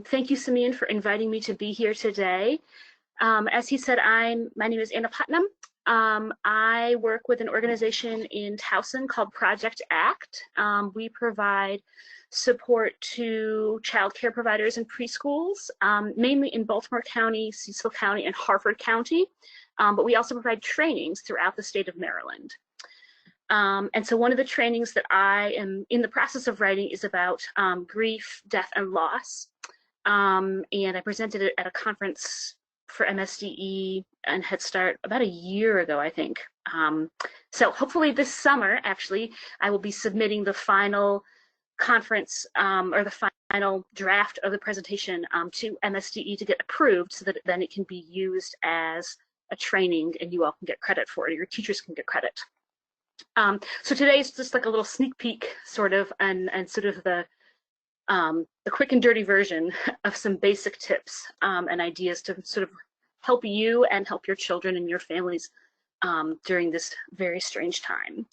Thank you, Simeon, for inviting me to be here today. As he said, my name is Anna Putnam. I work with an organization in Towson called Project ACT. We provide support to child care providers in preschools, mainly in Baltimore County, Cecil County, and Harford County. But we also provide trainings throughout the state of Maryland. And so one of the trainings that I am in the process of writing is about grief, death, and loss. And I presented it at a conference for MSDE and Head Start about a year ago, I think. So hopefully this summer, actually, I will be submitting the final conference or the final draft of the presentation to MSDE to get approved so that then it can be used as a training and you all can get credit for it, or your teachers can get credit. So today is just like a little sneak peek, sort of, and sort of the quick and dirty version of some basic tips and ideas to sort of help you and help your children and your families during this very strange time.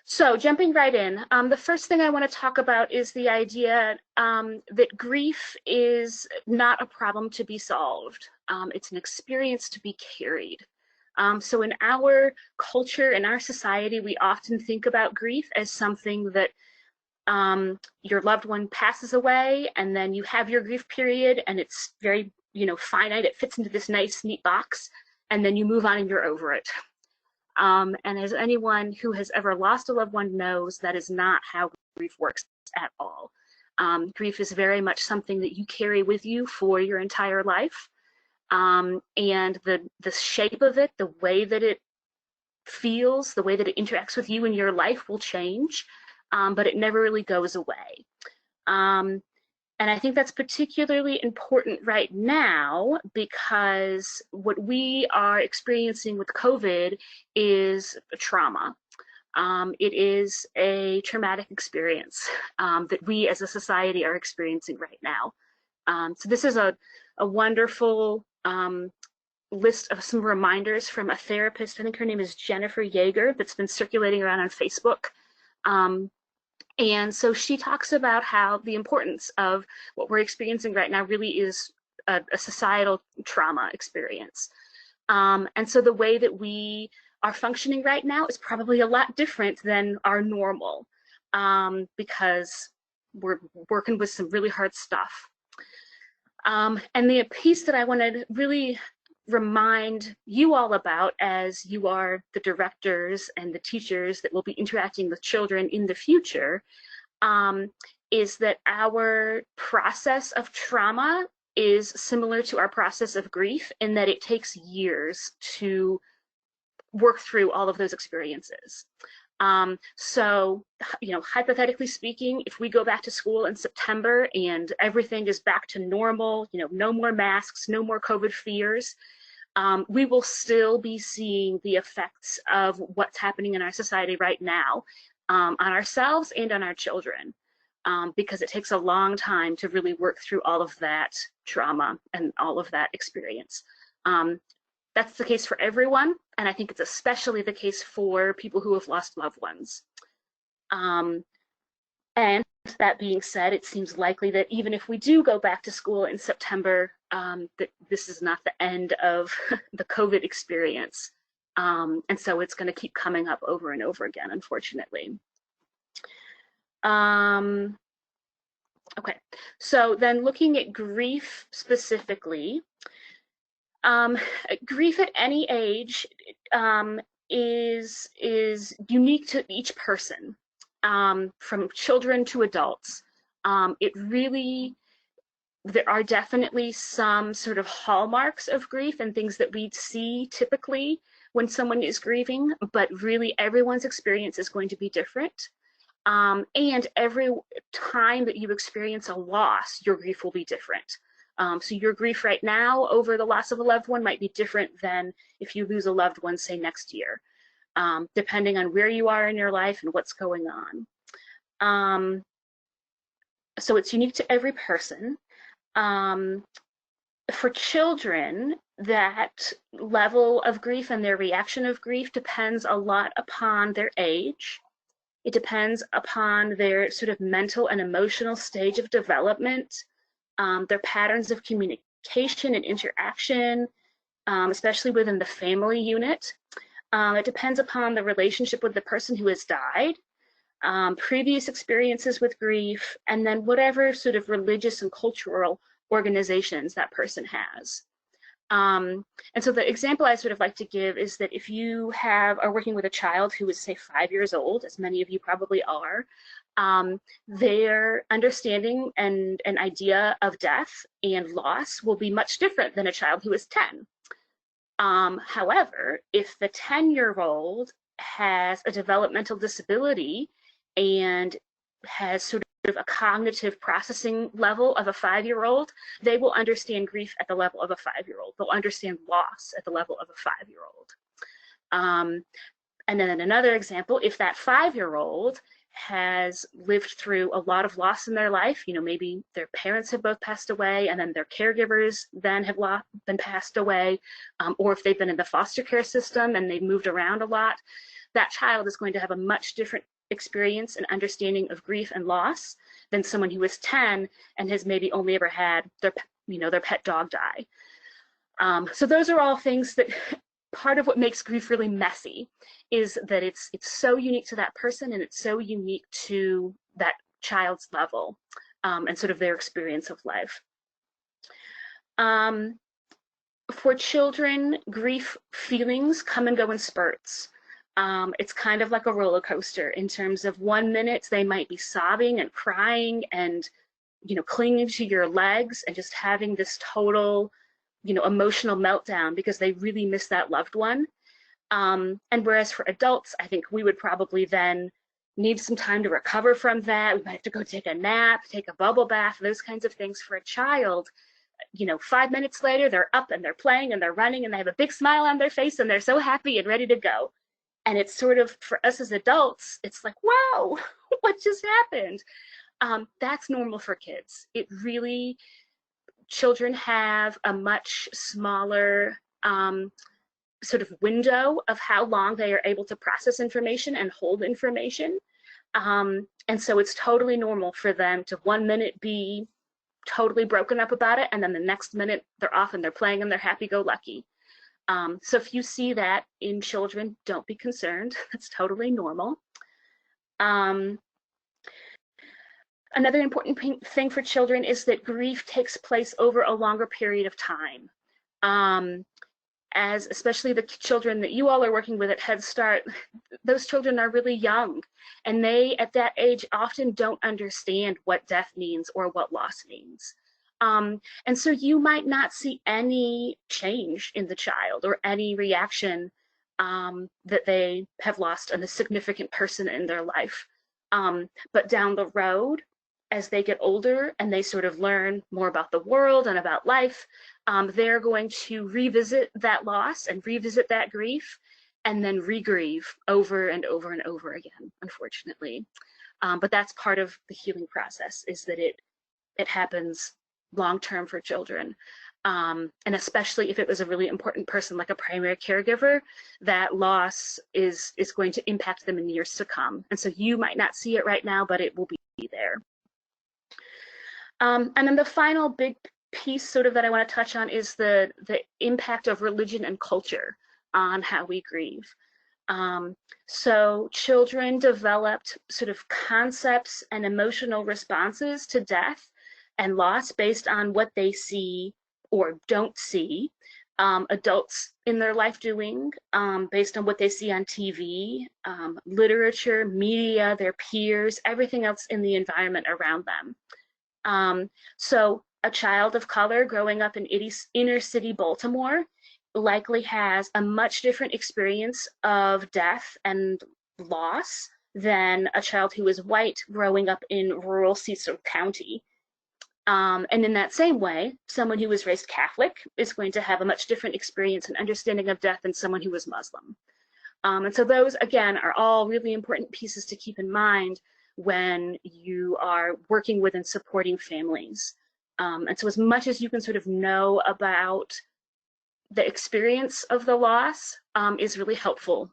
So jumping right in, the first thing I want to talk about is the idea that grief is not a problem to be solved. It's an experience to be carried. So in our culture, in our society, we often think about grief as something that your loved one passes away and then you have your grief period and it's very, finite. It fits into this nice, neat box, and then you move on and you're over it. And as anyone who has ever lost a loved one knows, that is not how grief works at all. Grief is very much something that you carry with you for your entire life. And the shape of it, the way that it feels, the way that it interacts with you in your life will change, but it never really goes away. And I think that's particularly important right now because what we are experiencing with COVID is trauma. It is a traumatic experience that we as a society are experiencing right now. So this is a wonderful list of some reminders from a therapist. I think her name is Jennifer Yeager, that's been circulating around on Facebook. And so she talks about how the importance of what we're experiencing right now really is a societal trauma experience. And so the way that we are functioning right now is probably a lot different than our normal because we're working with some really hard stuff. And the piece that I want to really remind you all about as you are the directors and the teachers that will be interacting with children in the future is that our process of trauma is similar to our process of grief in that it takes years to work through all of those experiences. So, hypothetically speaking, if we go back to school in September and everything is back to normal, no more masks, no more COVID fears, we will still be seeing the effects of what's happening in our society right now on ourselves and on our children, because it takes a long time to really work through all of that trauma and all of that experience. That's the case for everyone, and I think it's especially the case for people who have lost loved ones. And that being said, it seems likely that even if we do go back to school in September, that this is not the end of the COVID experience. And so it's going to keep coming up over and over again, unfortunately. Okay, so then looking at grief specifically, grief at any age is unique to each person, from children to adults. There are definitely some sort of hallmarks of grief and things that we see typically when someone is grieving, but really everyone's experience is going to be different. And every time that you experience a loss, your grief will be different. So your grief right now over the loss of a loved one might be different than if you lose a loved one, say, next year, depending on where you are in your life and what's going on. So it's unique to every person. For children, that level of grief and their reaction of grief depends a lot upon their age. It depends upon their sort of mental and emotional stage of development, their patterns of communication and interaction, especially within the family unit. It depends upon the relationship with the person who has died, previous experiences with grief, and then whatever sort of religious and cultural organizations that person has. And so the example I sort of like to give is that if you are working with a child who is, say, 5 years old, as many of you probably are, their understanding and an idea of death and loss will be much different than a child who is 10. However, if the 10-year-old has a developmental disability and has sort of a cognitive processing level of a 5-year-old, they will understand grief at the level of a 5-year-old. They'll understand loss at the level of a 5-year-old. And then in another example, if that 5-year-old has lived through a lot of loss in their life, maybe their parents have both passed away and then their caregivers then have been passed away, or if they've been in the foster care system and they've moved around a lot, that child is going to have a much different experience and understanding of grief and loss than someone who is 10 and has maybe only ever had their pet dog die. So those are all things that part of what makes grief really messy is that it's so unique to that person and it's so unique to that child's level and sort of their experience of life. For children, grief feelings come and go in spurts. It's kind of like a roller coaster in terms of 1 minute they might be sobbing and crying and clinging to your legs and just having this total emotional meltdown because they really miss that loved one. And whereas for adults, I think we would probably then need some time to recover from that. We might have to go take a nap, take a bubble bath, those kinds of things. For a child, 5 minutes later, they're up and they're playing and they're running and they have a big smile on their face and they're so happy and ready to go. And it's sort of, for us as adults, it's like, wow, what just happened? That's normal for kids. Children have a much smaller sort of window of how long they are able to process information and hold information. And so it's totally normal for them to 1 minute be totally broken up about it, and then the next minute they're off and they're playing and they're happy-go-lucky. So if you see that in children, don't be concerned. That's totally normal. Another important thing for children is that grief takes place over a longer period of time. As especially the children that you all are working with at Head Start, those children are really young, and they at that age often don't understand what death means or what loss means. And so you might not see any change in the child or any reaction that they have lost a significant person in their life. But down the road, as they get older and they sort of learn more about the world and about life, they're going to revisit that loss and revisit that grief and then re-grieve over and over and over again, unfortunately. But that's part of the healing process, is that it happens long-term for children. And especially if it was a really important person like a primary caregiver, that loss is going to impact them in years to come. And so you might not see it right now, but it will be there. And then the final big piece sort of that I want to touch on is the impact of religion and culture on how we grieve. So children developed sort of concepts and emotional responses to death and loss based on what they see or don't see adults in their life doing, based on what they see on TV, literature, media, their peers, everything else in the environment around them. So a child of color growing up in inner city Baltimore likely has a much different experience of death and loss than a child who is white growing up in rural Cecil County. And in that same way, someone who was raised Catholic is going to have a much different experience and understanding of death than someone who was Muslim. And so those, again, are all really important pieces to keep in mind when you are working with and supporting families. And so as much as you can sort of know about the experience of the loss is really helpful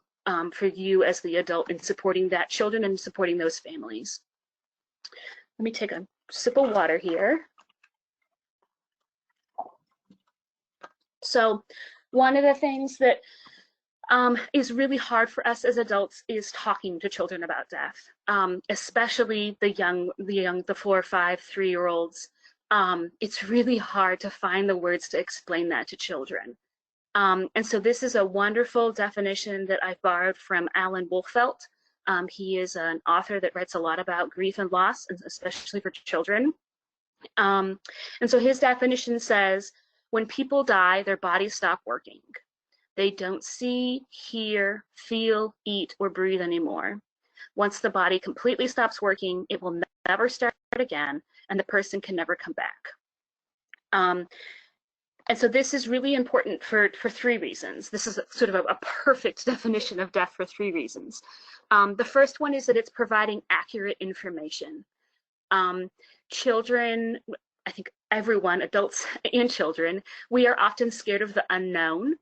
for you as the adult in supporting that children and supporting those families. Let me take a sip of water here. So one of the things that is really hard for us as adults is talking to children about death, especially the 4, 5, 3-year-olds. It's really hard to find the words to explain that to children. And so this is a wonderful definition that I've borrowed from Alan Wolfelt. He is an author that writes a lot about grief and loss, especially for children. And so his definition says, when people die, their bodies stop working. They don't see, hear, feel, eat, or breathe anymore. Once the body completely stops working, it will never start again, and the person can never come back. And so this is really important for 3 reasons. This is sort of a perfect definition of death for 3 reasons. The first one is that it's providing accurate information. Children, I think everyone, adults and children, we are often scared of the unknown.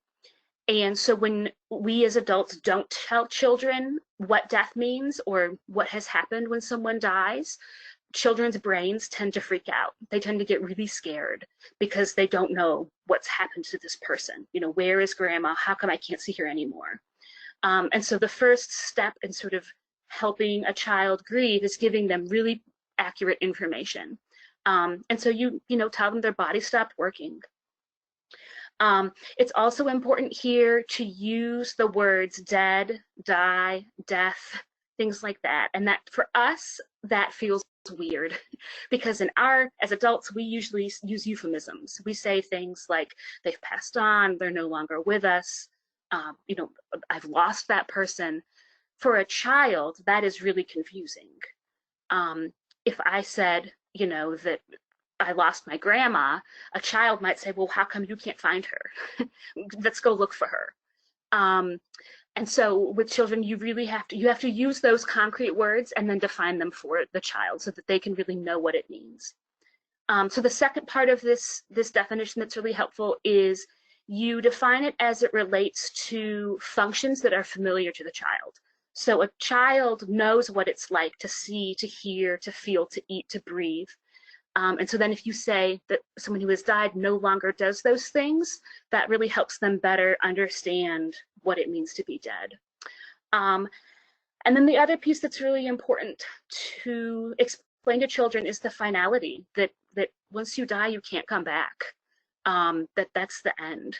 And so when we as adults don't tell children what death means or what has happened when someone dies, children's brains tend to freak out. They tend to get really scared because they don't know what's happened to this person. You know, where is grandma? How come I can't see her anymore? And so the first step in sort of helping a child grieve is giving them really accurate information. And so you tell them their body stopped working. It's also important here to use the words dead, die, death, things like that. And that for us, that feels weird because as adults, we usually use euphemisms. We say things like they've passed on, they're no longer with us, I've lost that person. For a child, that is really confusing. If I said, that I lost my grandma, a child might say, well, how come you can't find her? Let's go look for her. And so with children, you really have to use those concrete words and then define them for the child so that they can really know what it means. So the second part of this definition that's really helpful is you define it as it relates to functions that are familiar to the child. So a child knows what it's like to see, to hear, to feel, to eat, to breathe. And so then if you say that someone who has died no longer does those things, that really helps them better understand what it means to be dead. And then the other piece that's really important to explain to children is the finality, that once you die, you can't come back, that's the end.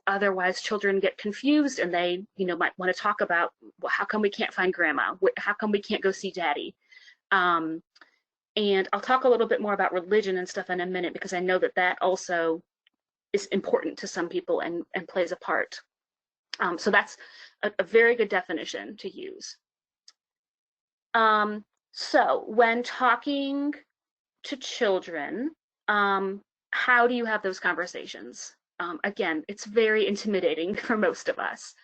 Otherwise, children get confused and they might want to talk about, well, how come we can't find grandma? How come we can't go see daddy? And I'll talk a little bit more about religion and stuff in a minute because I know that also is important to some people and plays a part. So that's a very good definition to use. So when talking to children, how do you have those conversations? Again, it's very intimidating for most of us.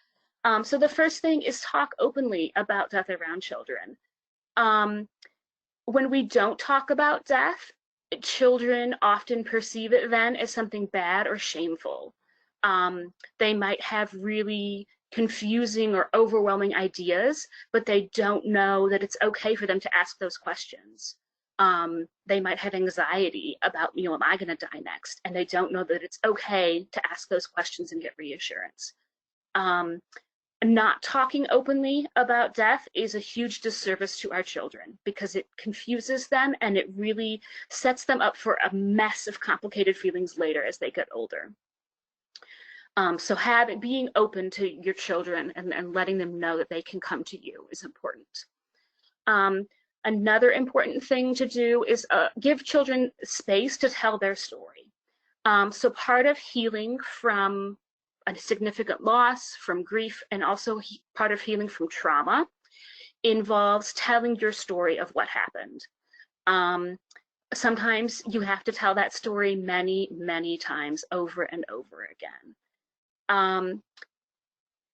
So the first thing is talk openly about death around children. When we don't talk about death, children often perceive it then as something bad or shameful. They might have really confusing or overwhelming ideas, but they don't know that it's okay for them to ask those questions. They might have anxiety about, am I going to die next? And they don't know that it's okay to ask those questions and get reassurance. Not talking openly about death is a huge disservice to our children because it confuses them and it really sets them up for a mess of complicated feelings later as they get older. So being open to your children and letting them know that they can come to you is important. Another important thing to do is give children space to tell their story. So part of healing from a significant loss, from grief, and also part of healing from trauma involves telling your story of what happened. Sometimes you have to tell that story many, many times over and over again.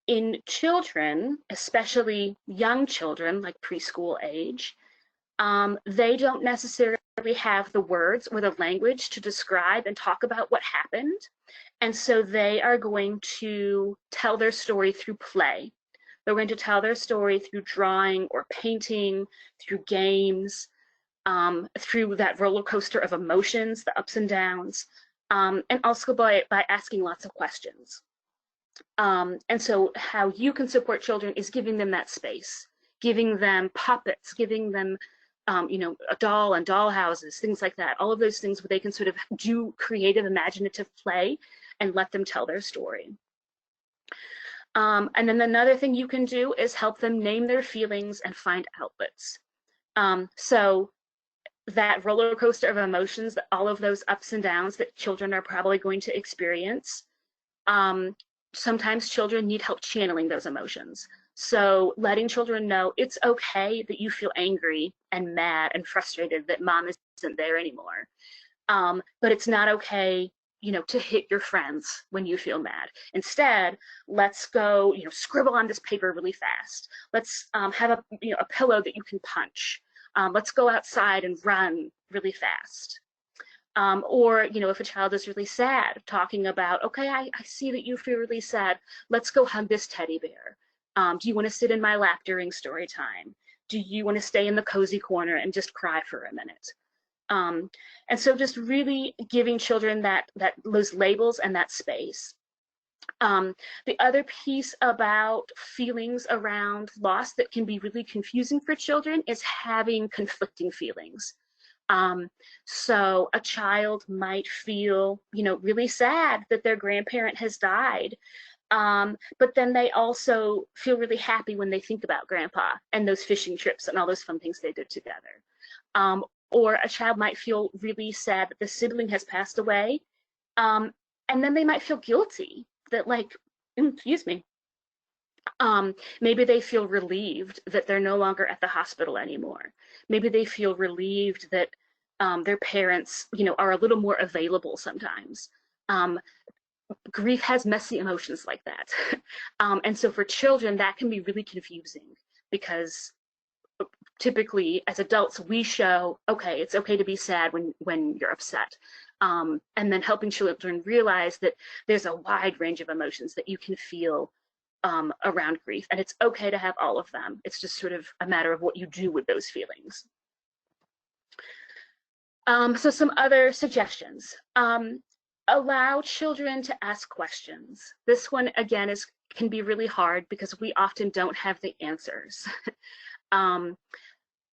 In children, especially young children, like preschool age, they don't necessarily have the words or the language to describe and talk about what happened. And so they are going to tell their story through play. They're going to tell their story through drawing or painting, through games, through that roller coaster of emotions, the ups and downs, and also by asking lots of questions. And so how you can support children is giving them that space, giving them puppets, giving them, a doll and doll houses, things like that. All of those things where they can sort of do creative, imaginative play and let them tell their story. And then another thing you can do is help them name their feelings and find outlets. So that roller coaster of emotions, all of those ups and downs that children are probably going to experience, sometimes children need help channeling those emotions. So letting children know it's okay that you feel angry and mad and frustrated that mom isn't there anymore. But it's not okay, to hit your friends when you feel mad. Instead, let's go, scribble on this paper really fast. Let's have a pillow that you can punch. Let's go outside and run really fast. Or, if a child is really sad, talking about, okay, I see that you feel really sad. Let's go hug this teddy bear. Do you want to sit in my lap during story time? Do you want to stay in the cozy corner and just cry for a minute? And so just really giving children those labels and that space. The other piece about feelings around loss that can be really confusing for children is having conflicting feelings. So a child might feel, really sad that their grandparent has died. But then they also feel really happy when they think about grandpa and those fishing trips and all those fun things they did together. Or a child might feel really sad that the sibling has passed away. And then they might feel guilty that, like, excuse me, maybe they feel relieved that they're no longer at the hospital anymore. Maybe they feel relieved that their parents, are a little more available sometimes. Grief has messy emotions like that. And so for children, that can be really confusing because typically as adults, we show, okay, it's okay to be sad when you're upset. And then helping children realize that there's a wide range of emotions that you can feel around grief, and it's okay to have all of them. It's just sort of a matter of what you do with those feelings. So some other suggestions. Allow children to ask questions. This one, again, can be really hard because we often don't have the answers.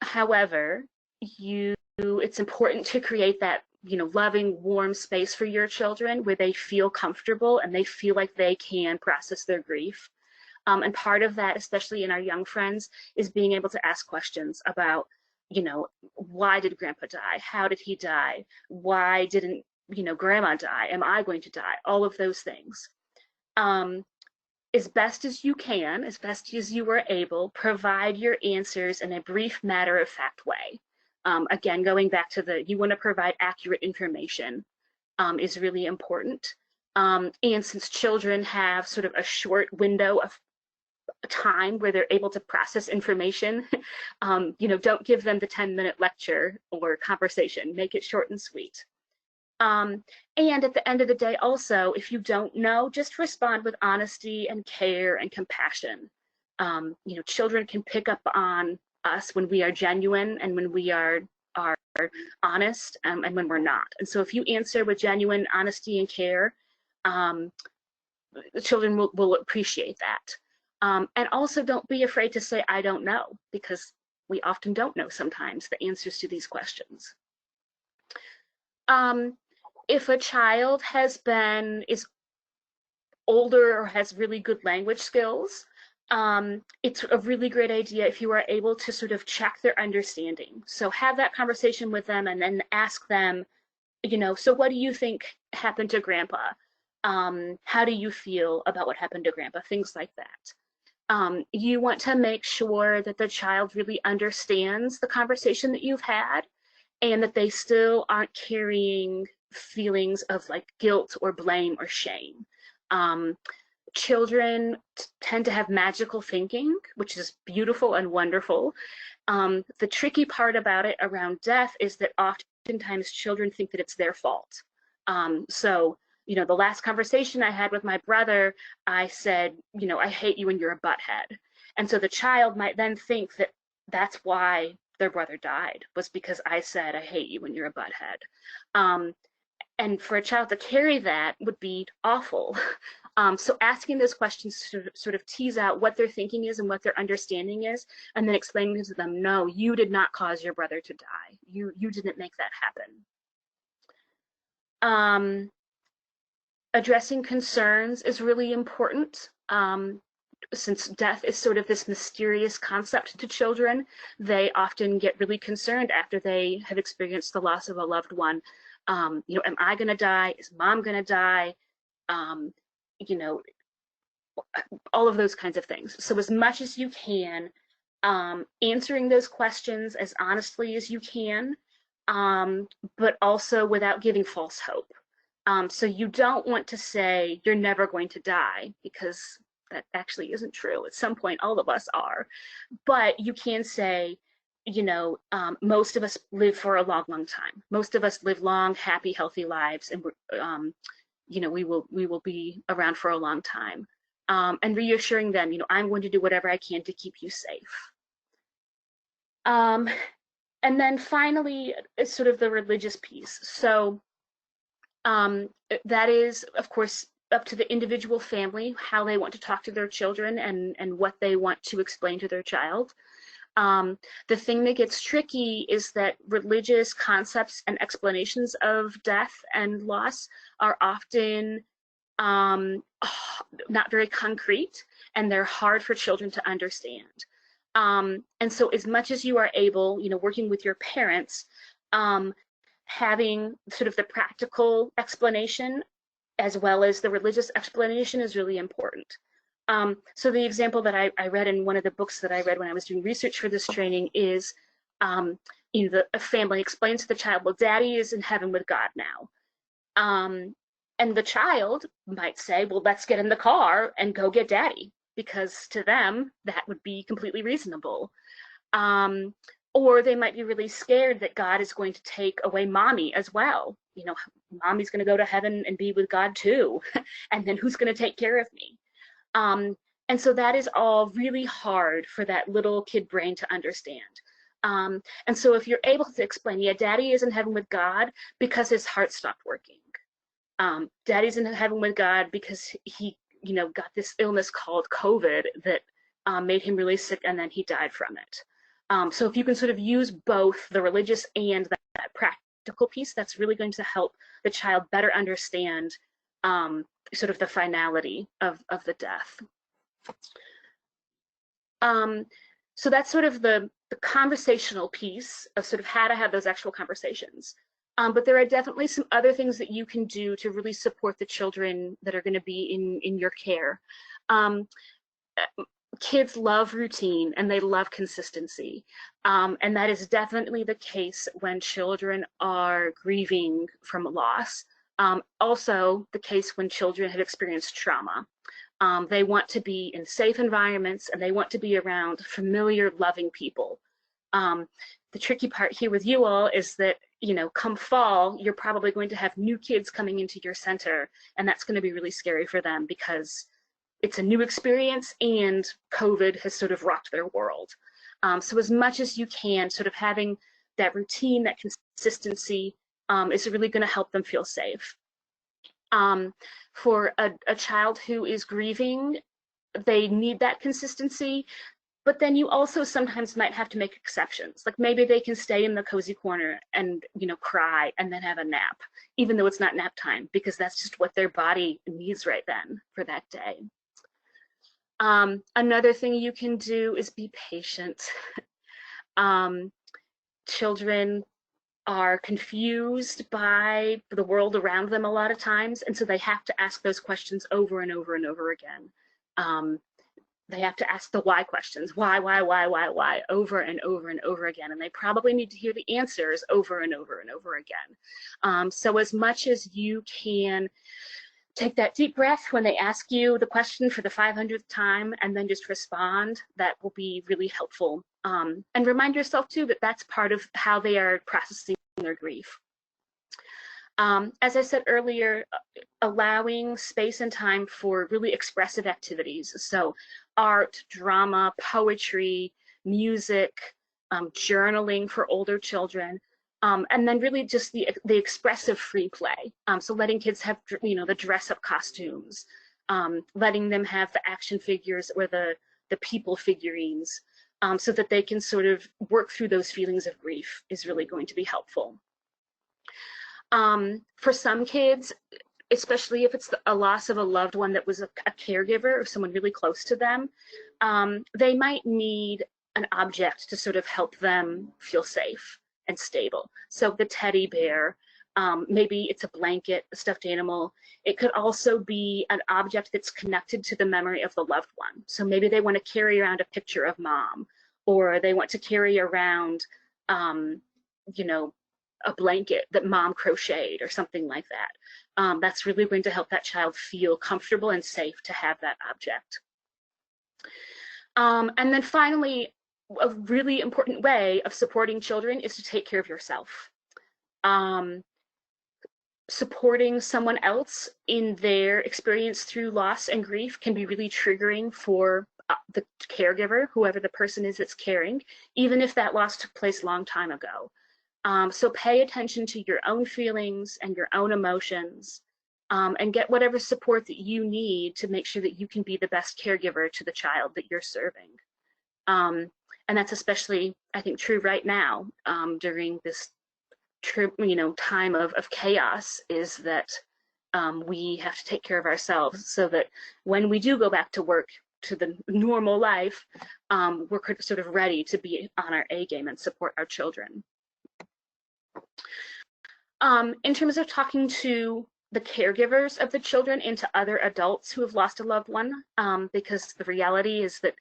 However, it's important to create that, loving, warm space for your children where they feel comfortable and they feel like they can process their grief. And part of that, especially in our young friends, is being able to ask questions about, why did grandpa die? How did he die? Why didn't, grandma die? Am I going to die? All of those things. As best as you can, as best as you are able, provide your answers in a brief, matter-of-fact way. Again, going back to you want to provide accurate information is really important. And since children have sort of a short window of time where they're able to process information, don't give them the 10-minute lecture or conversation. Make it short and sweet. And at the end of the day, also, if you don't know, just respond with honesty and care and compassion. Children can pick up on us when we are genuine and when we are honest, and when we're not. And so if you answer with genuine honesty and care, the children will appreciate that. And also don't be afraid to say, I don't know, because we often don't know sometimes the answers to these questions. If a child is older or has really good language skills, it's a really great idea if you are able to sort of check their understanding. So have that conversation with them and then ask them, so what do you think happened to grandpa? How do you feel about what happened to grandpa? Things like that. You want to make sure that the child really understands the conversation that you've had and that they still aren't carrying feelings of like guilt or blame or shame. Children tend to have magical thinking, which is beautiful and wonderful. The tricky part about it around death is that oftentimes children think that it's their fault. So, the last conversation I had with my brother, I said, I hate you and you're a butthead. And so the child might then think that that's why their brother died, was because I said, I hate you when you're a butthead. Um, and for a child to carry that would be awful. So asking those questions to sort of tease out what their thinking is and what their understanding is, and then explaining to them, no, you did not cause your brother to die. You didn't make that happen. Addressing concerns is really important. Since death is sort of this mysterious concept to children, they often get really concerned after they have experienced the loss of a loved one. You know, am I going to die? Is mom going to die? You know, all of those kinds of things. So as much as you can, answering those questions as honestly as you can, but also without giving false hope. So you don't want to say you're never going to die, because that actually isn't true. At some point, all of us are. But you can say, you know, most of us live for a long, long time. Most of us live long, happy, healthy lives, and you know, we will be around for a long time. And reassuring them, you know, I'm going to do whatever I can to keep you safe. And then finally, it's sort of the religious piece. So that is, of course, up to the individual family, how they want to talk to their children and what they want to explain to their child. The thing that gets tricky is that religious concepts and explanations of death and loss are often not very concrete, and they're hard for children to understand. And so as much as you are able, you know, working with your parents, having sort of the practical explanation as well as the religious explanation is really important. So the example that I read in one of the books that I read when I was doing research for this training is, you know, a family explains to the child, well, daddy is in heaven with God now. And the child might say, well, let's get in the car and go get daddy, because to them, that would be completely reasonable. Or they might be really scared that God is going to take away mommy as well. You know, mommy's going to go to heaven and be with God too. And then who's going to take care of me? And so that is all really hard for that little kid brain to understand. And so if you're able to explain, yeah, daddy is in heaven with God because his heart stopped working. Daddy's in heaven with God because he, you know, got this illness called COVID that made him really sick, and then he died from it. So if you can sort of use both the religious and that practical piece, that's really going to help the child better understand sort of the finality of the death. So that's sort of the conversational piece of sort of how to have those actual conversations. But there are definitely some other things that you can do to really support the children that are going to be in your care. Kids love routine and they love consistency. And that is definitely the case when children are grieving from a loss. Also the case when children have experienced trauma. They want to be in safe environments, and they want to be around familiar, loving people. The tricky part here with you all is that, you know, come fall, you're probably going to have new kids coming into your center, and that's going to be really scary for them because it's a new experience and COVID has sort of rocked their world. So as much as you can, sort of having that routine, that consistency is really going to help them feel safe. For a child who is grieving, they need that consistency, but then you also sometimes might have to make exceptions. Like maybe they can stay in the cozy corner and, you know, cry and then have a nap, even though it's not nap time, because that's just what their body needs right then for that day. Another thing you can do is be patient. Children are confused by the world around them a lot of times, and so they have to ask those questions over and over and over again. They have to ask the why questions, why, over and over and over again, and they probably need to hear the answers over and over and over again. So as much as you can take that deep breath when they ask you the question for the 500th time and then just respond, that will be really helpful. And remind yourself too that that's part of how they are processing their grief. As I said earlier, allowing space and time for really expressive activities. So art, drama, poetry, music, journaling for older children, and then really just the expressive free play. So letting kids have, the dress-up costumes, letting them have the action figures or the people figurines, so that they can sort of work through those feelings of grief is really going to be helpful. For some kids, especially if it's a loss of a loved one that was a caregiver or someone really close to them, they might need an object to sort of help them feel safe and stable. So the teddy bear, maybe it's a blanket, a stuffed animal. It could also be an object that's connected to the memory of the loved one. So maybe they want to carry around a picture of mom, or they want to carry around, a blanket that mom crocheted or something like that. That's really going to help that child feel comfortable and safe to have that object. And then finally, a really important way of supporting children is to take care of yourself. Supporting someone else in their experience through loss and grief can be really triggering for the caregiver, whoever the person is that's caring, even if that loss took place a long time ago. So pay attention to your own feelings and your own emotions, and get whatever support that you need to make sure that you can be the best caregiver to the child that you're serving. And that's especially, I think, true right now, during this time of chaos, is that we have to take care of ourselves so that when we do go back to work, to the normal life, we're sort of ready to be on our A game and support our children. In terms of talking to the caregivers of the children and to other adults who have lost a loved one, because the reality is that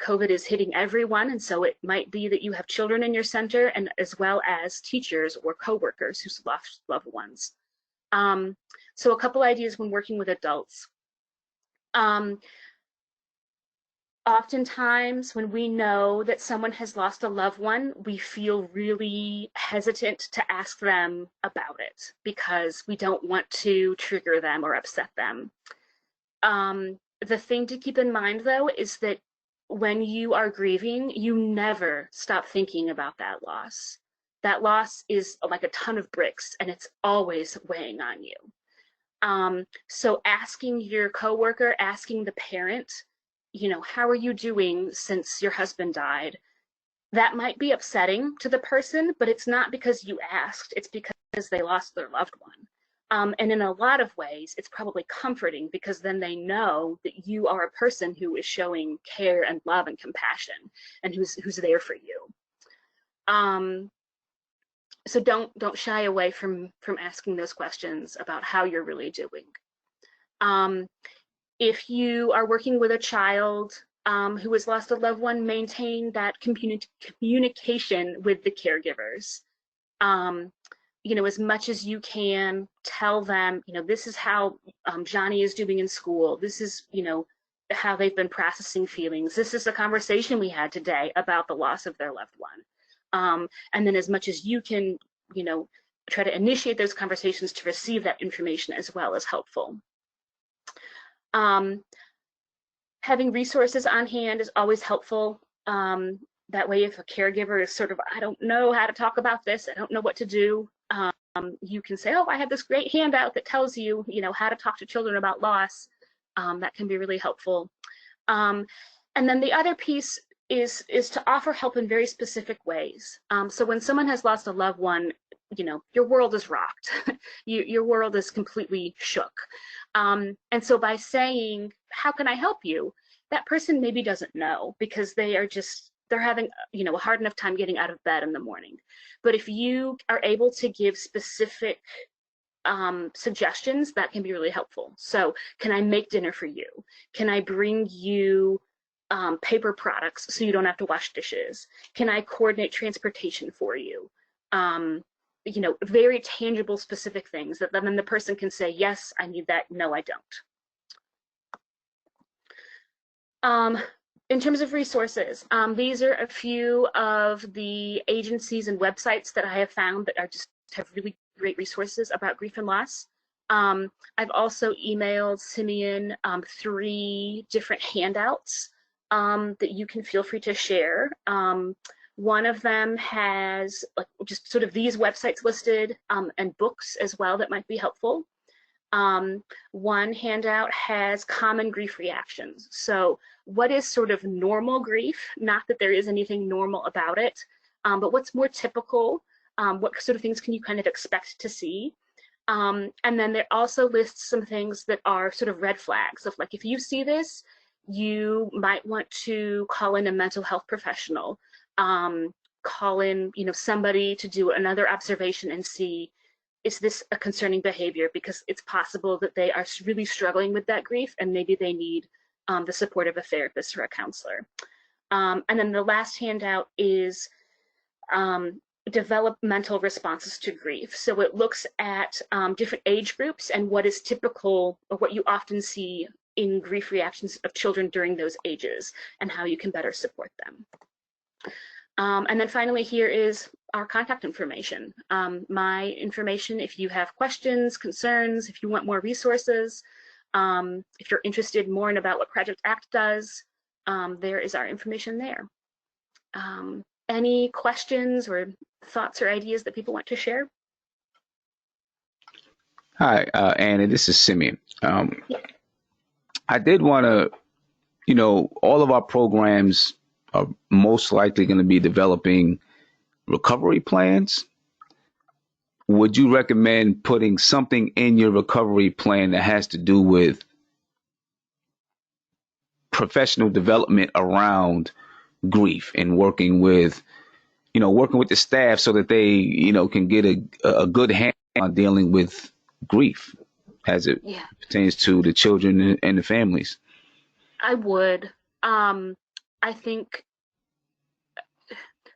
COVID is hitting everyone, and so it might be that you have children in your center, and as well as teachers or coworkers who've lost loved ones. So a couple ideas when working with adults. Oftentimes, when we know that someone has lost a loved one, we feel really hesitant to ask them about it because we don't want to trigger them or upset them. The thing to keep in mind, though, is that when you are grieving, you never stop thinking about that loss. That loss is like a ton of bricks, and it's always weighing on you. So asking your coworker, asking the parent, how are you doing since your husband died? That might be upsetting to the person, but it's not because you asked, it's because they lost their loved one. And in a lot of ways, it's probably comforting because then they know that you are a person who is showing care and love and compassion and who's there for you. So don't shy away from asking those questions about how you're really doing. If you are working with a child who has lost a loved one, maintain that communication with the caregivers. As much as you can, tell them, this is how Johnny is doing in school. This is, how they've been processing feelings. This is a conversation we had today about the loss of their loved one. And then as much as you can, try to initiate those conversations to receive that information as well is helpful. Having resources on hand is always helpful. That way, if a caregiver is sort of, I don't know how to talk about this, I don't know what to do, you can say, oh, I have this great handout that tells you, how to talk to children about loss. That can be really helpful. And then the other piece is to offer help in very specific ways. So when someone has lost a loved one, your world is rocked. Your world is completely shook. And so by saying, how can I help you? That person maybe doesn't know because they're having, a hard enough time getting out of bed in the morning. But if you are able to give specific suggestions, that can be really helpful. So can I make dinner for you? Can I bring you paper products so you don't have to wash dishes? Can I coordinate transportation for you? Very tangible, specific things that then the person can say, yes, I need that. No, I don't. In terms of resources, these are a few of the agencies and websites that I have found that have really great resources about grief and loss. I've also emailed Simeon 3 different handouts that you can feel free to share. One of them has like just sort of these websites listed and books as well that might be helpful. One handout has common grief reactions. So what is sort of normal grief? Not that there is anything normal about it, but what's more typical? What sort of things can you kind of expect to see? And then there also lists some things that are sort of red flags of like, if you see this, you might want to call in a mental health professional, call in, somebody to do another observation and see, is this a concerning behavior? Because it's possible that they are really struggling with that grief and maybe they need the support of a therapist or a counselor. And then the last handout is developmental responses to grief. So it looks at different age groups and what is typical or what you often see in grief reactions of children during those ages and how you can better support them. And then finally, here is our contact information. My information, if you have questions, concerns, if you want more resources, if you're interested more in about what Project ACT does, there is our information there. Any questions or thoughts or ideas that people want to share? Hi, Anna, this is Simeon. I did want to, all of our programs are most likely going to be developing recovery plans. Would you recommend putting something in your recovery plan that has to do with professional development around grief and working with the staff so that they, can get a good hand on dealing with grief as it pertains to the children and the families? I would. I think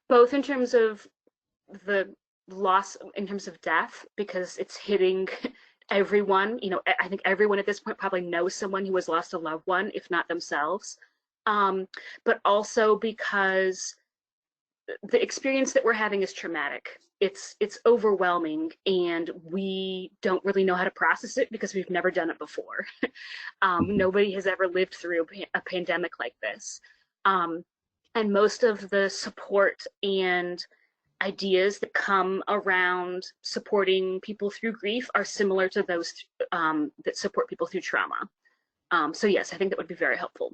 both in terms of the loss, in terms of death, because it's hitting everyone. I think everyone at this point probably knows someone who has lost a loved one, if not themselves. But also because the experience that we're having is traumatic. It's overwhelming, and we don't really know how to process it because we've never done it before. Nobody has ever lived through a pandemic like this. And most of the support and ideas that come around supporting people through grief are similar to those that support people through trauma. So yes, I think that would be very helpful.